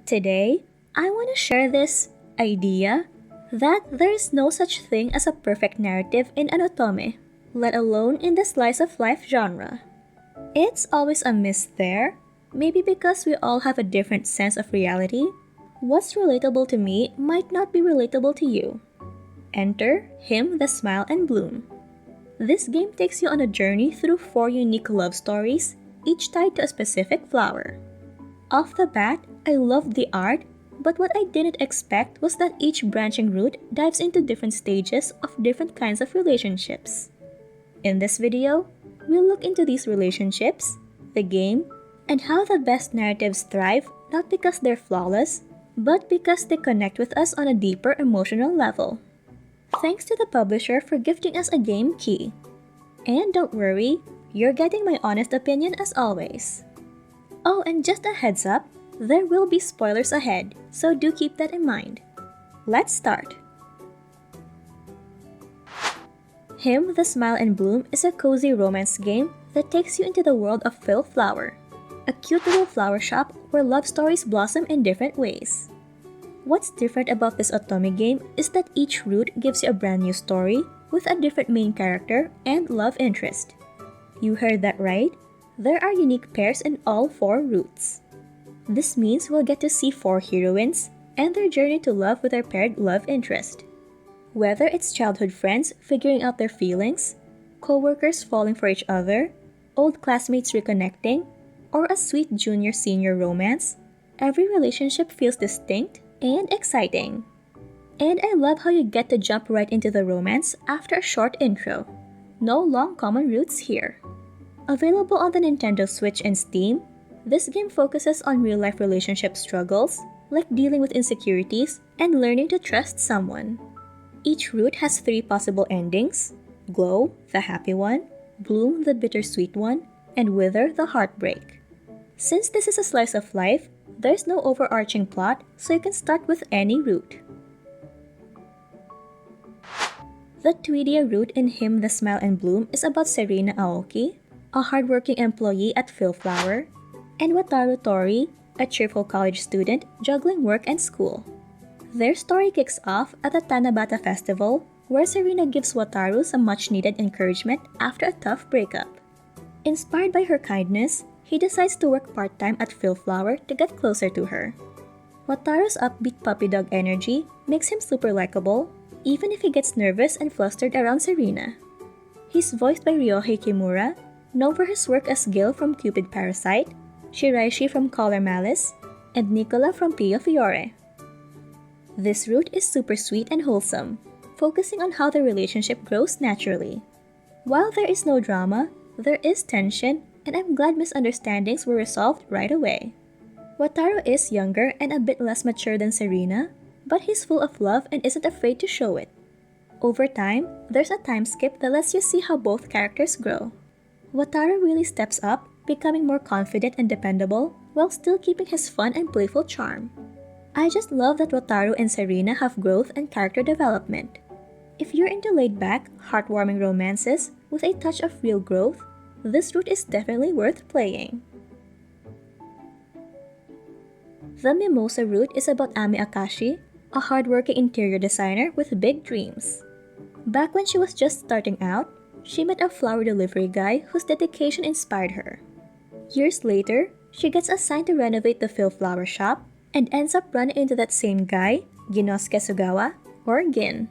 Today, I want to share this idea that there is no such thing as a perfect narrative in an otome, let alone in the slice of life genre. It's always a miss there, maybe because we all have a different sense of reality. What's relatable to me might not be relatable to you. Enter Him, the Smile and Bloom. This game takes you on a journey through 4 unique love stories, each tied to a specific flower. Off the bat, I loved the art, but what I didn't expect was that each branching route dives into different stages of different kinds of relationships. In this video, we'll look into these relationships, the game, and how the best narratives thrive not because they're flawless, but because they connect with us on a deeper emotional level. Thanks to the publisher for gifting us a game key. And don't worry, you're getting my honest opinion as always. Oh, and just a heads up, there will be spoilers ahead, so do keep that in mind. Let's start. Him, the Smile and Bloom is a cozy romance game that takes you into the world of Phil Flower, a cute little flower shop where love stories blossom in different ways. What's different about this otome game is that each route gives you a brand new story with a different main character and love interest. You heard that right? There are unique pairs in all 4 routes. This means we'll get to see 4 heroines and their journey to love with their paired love interest. Whether it's childhood friends figuring out their feelings, co-workers falling for each other, old classmates reconnecting, or a sweet junior-senior romance, every relationship feels distinct and exciting. And I love how you get to jump right into the romance after a short intro. No long common routes here. Available on the Nintendo Switch and Steam, this game focuses on real-life relationship struggles, like dealing with insecurities and learning to trust someone. Each route has 3 possible endings: Glow, the happy one, Bloom, the bittersweet one, and Wither, the heartbreak. Since this is a slice of life, there's no overarching plot, so you can start with any route. The Tweedia route in Him, the Smile and Bloom is about Serena Aoki, a hardworking employee at Phil Flower, and Wataru Tori, a cheerful college student juggling work and school. Their story kicks off at the Tanabata Festival, where Serena gives Wataru some much-needed encouragement after a tough breakup. Inspired by her kindness, he decides to work part-time at Phil Flower to get closer to her. Wataru's upbeat puppy dog energy makes him super likable, even if he gets nervous and flustered around Serena. He's voiced by Ryohei Kimura, known for his work as Gil from Cupid Parasite, Shiraishi from Color Malice, and Nicola from Pio Fiore. This route is super sweet and wholesome, focusing on how the relationship grows naturally. While there is no drama, there is tension, and I'm glad misunderstandings were resolved right away. Wataru is younger and a bit less mature than Serena, but he's full of love and isn't afraid to show it. Over time, there's a time skip that lets you see how both characters grow. Wataru really steps up, becoming more confident and dependable, while still keeping his fun and playful charm. I just love that Wataru and Serena have growth and character development. If you're into laid-back, heartwarming romances with a touch of real growth, this route is definitely worth playing. The Mimosa route is about Ami Akashi, a hardworking interior designer with big dreams. Back when she was just starting out, she met a flower delivery guy whose dedication inspired her. Years later, she gets assigned to renovate the Phil Flower shop and ends up running into that same guy, Ginosuke Sugawa, or Gin.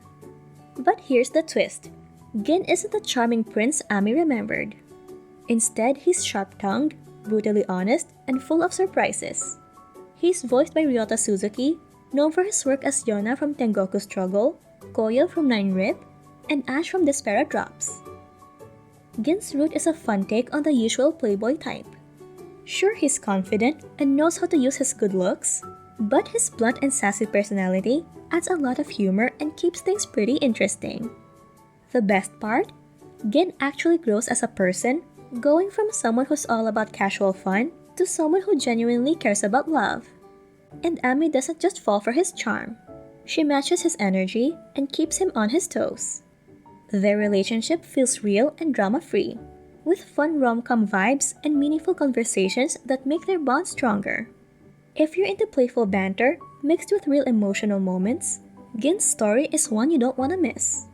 But here's the twist. Gin isn't the charming prince Ami remembered. Instead, he's sharp-tongued, brutally honest, and full of surprises. He's voiced by Ryota Suzuki, known for his work as Yona from Tengoku Struggle, Koyo from Nine Rip, and Ash from Despera Drops. Gin's route is a fun take on the usual playboy type. Sure, he's confident and knows how to use his good looks, but his blunt and sassy personality adds a lot of humor and keeps things pretty interesting. The best part? Gin actually grows as a person, going from someone who's all about casual fun to someone who genuinely cares about love. And Ami doesn't just fall for his charm. She matches his energy and keeps him on his toes. Their relationship feels real and drama-free, with fun rom-com vibes and meaningful conversations that make their bond stronger. If you're into playful banter mixed with real emotional moments, Gin's story is one you don't want to miss.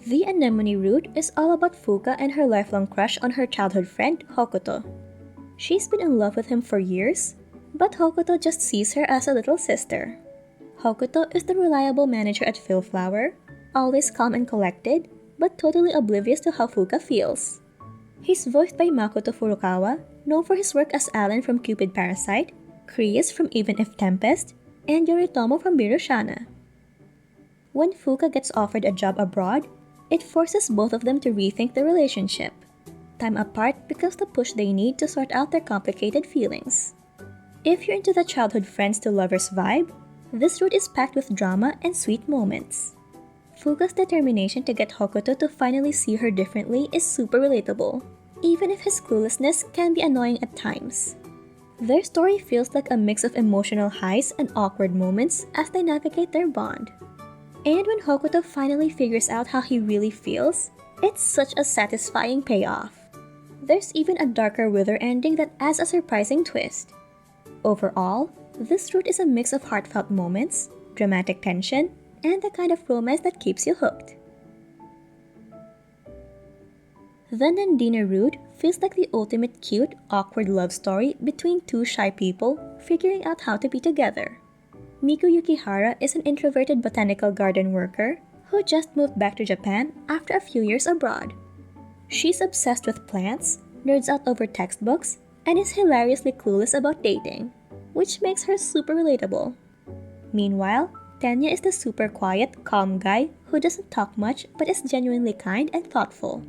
The Anemone route is all about Fuka and her lifelong crush on her childhood friend, Hokuto. She's been in love with him for years, but Hokuto just sees her as a little sister. Hokuto is the reliable manager at Philflower, always calm and collected, but totally oblivious to how Fuka feels. He's voiced by Makoto Furukawa, known for his work as Alan from Cupid Parasite, Chris from Even If Tempest, and Yoritomo from Birushana. When Fuka gets offered a job abroad, it forces both of them to rethink the relationship. Time apart becomes the push they need to sort out their complicated feelings. If you're into the childhood friends to lovers vibe, this route is packed with drama and sweet moments. Fuka's determination to get Hokuto to finally see her differently is super relatable, even if his cluelessness can be annoying at times. Their story feels like a mix of emotional highs and awkward moments as they navigate their bond. And when Hokuto finally figures out how he really feels, it's such a satisfying payoff. There's even a darker Wither ending that adds a surprising twist. Overall, this route is a mix of heartfelt moments, dramatic tension, and the kind of romance that keeps you hooked. The Nandina route feels like the ultimate cute, awkward love story between two shy people figuring out how to be together. Miku Yukihara is an introverted botanical garden worker who just moved back to Japan after a few years abroad. She's obsessed with plants, nerds out over textbooks, and is hilariously clueless about dating, which makes her super relatable. Meanwhile, Tenya is the super quiet, calm guy who doesn't talk much but is genuinely kind and thoughtful.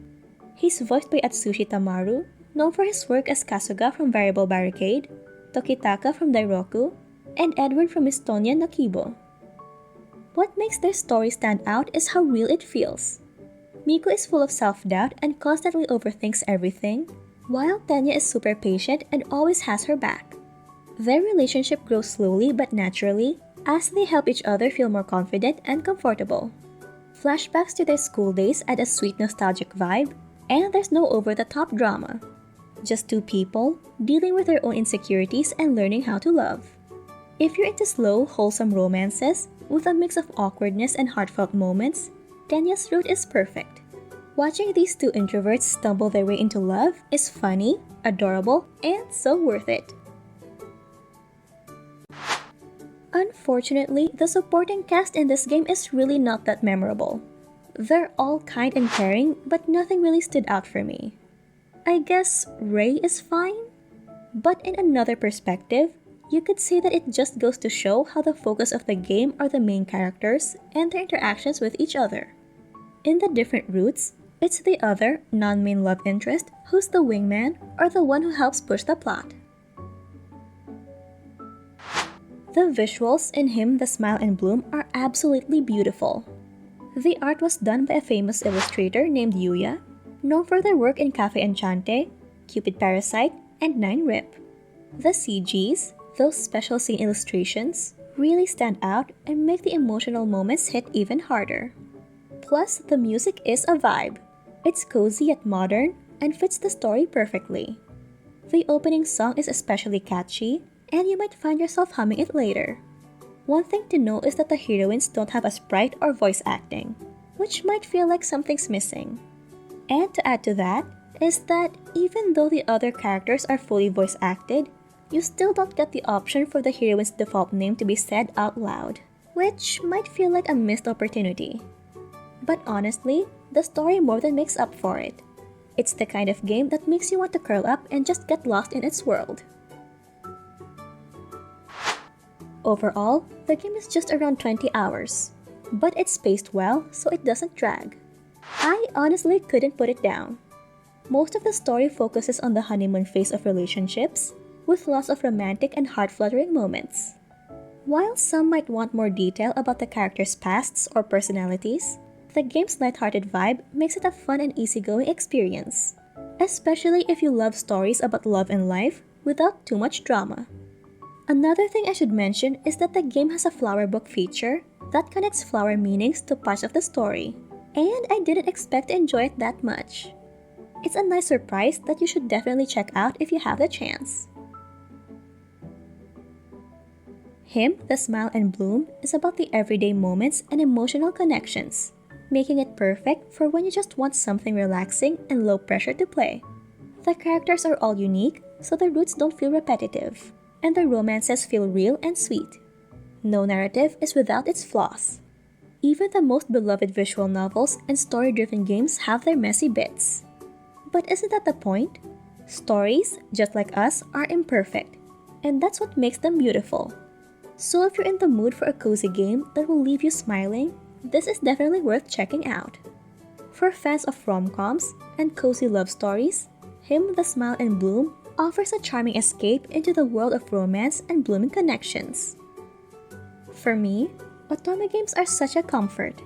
He's voiced by Atsushi Tamaru, known for his work as Kasuga from Variable Barricade, Tokitaka from Dairoku, and Edward from Estonia no Kibo. What makes their story stand out is how real it feels. Miku is full of self-doubt and constantly overthinks everything, while Tenya is super patient and always has her back. Their relationship grows slowly but naturally as they help each other feel more confident and comfortable. Flashbacks to their school days add a sweet nostalgic vibe, and there's no over-the-top drama. Just two people dealing with their own insecurities and learning how to love. If you're into slow, wholesome romances with a mix of awkwardness and heartfelt moments, Tenya's route is perfect. Watching these two introverts stumble their way into love is funny, adorable, and so worth it. Unfortunately, the supporting cast in this game is really not that memorable. They're all kind and caring, but nothing really stood out for me. I guess Rei is fine? But in another perspective, you could say that it just goes to show how the focus of the game are the main characters and their interactions with each other. In the different routes, it's the other, non-main love interest who's the wingman or the one who helps push the plot. The visuals in Him, the Smile and Bloom are absolutely beautiful. The art was done by a famous illustrator named Yuya, known for their work in Cafe Enchante, Cupid Parasite, and Nine Rip. The CGs, those special scene illustrations, really stand out and make the emotional moments hit even harder. Plus, the music is a vibe. It's cozy yet modern and fits the story perfectly. The opening song is especially catchy, and you might find yourself humming it later. One thing to note is that the heroines don't have a sprite or voice acting, which might feel like something's missing. And to add to that, is that even though the other characters are fully voice acted, you still don't get the option for the heroine's default name to be said out loud, which might feel like a missed opportunity. But honestly, the story more than makes up for it. It's the kind of game that makes you want to curl up and just get lost in its world. Overall, the game is just around 20 hours, but it's paced well so it doesn't drag. I honestly couldn't put it down. Most of the story focuses on the honeymoon phase of relationships, with lots of romantic and heart-fluttering moments. While some might want more detail about the characters' pasts or personalities, the game's lighthearted vibe makes it a fun and easygoing experience, especially if you love stories about love and life without too much drama. Another thing I should mention is that the game has a flower book feature that connects flower meanings to parts of the story, and I didn't expect to enjoy it that much. It's a nice surprise that you should definitely check out if you have the chance. Him, the Smile and Bloom is about the everyday moments and emotional connections, making it perfect for when you just want something relaxing and low pressure to play. The characters are all unique, so the roots don't feel repetitive, and the romances feel real and sweet. No narrative is without its flaws. Even the most beloved visual novels and story-driven games have their messy bits. But isn't that the point? Stories, just like us, are imperfect, and that's what makes them beautiful. So if you're in the mood for a cozy game that will leave you smiling, this is definitely worth checking out. For fans of rom-coms and cozy love stories, Him, the Smile and Bloom offers a charming escape into the world of romance and blooming connections. For me, otome games are such a comfort.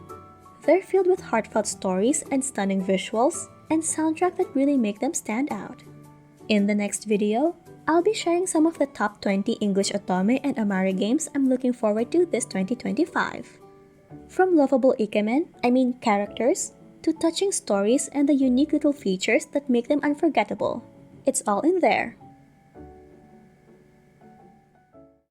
They're filled with heartfelt stories and stunning visuals and soundtrack that really make them stand out. In the next video, I'll be sharing some of the top 20 English otome and amare games I'm looking forward to this 2025. From lovable characters, to touching stories and the unique little features that make them unforgettable. It's all in there.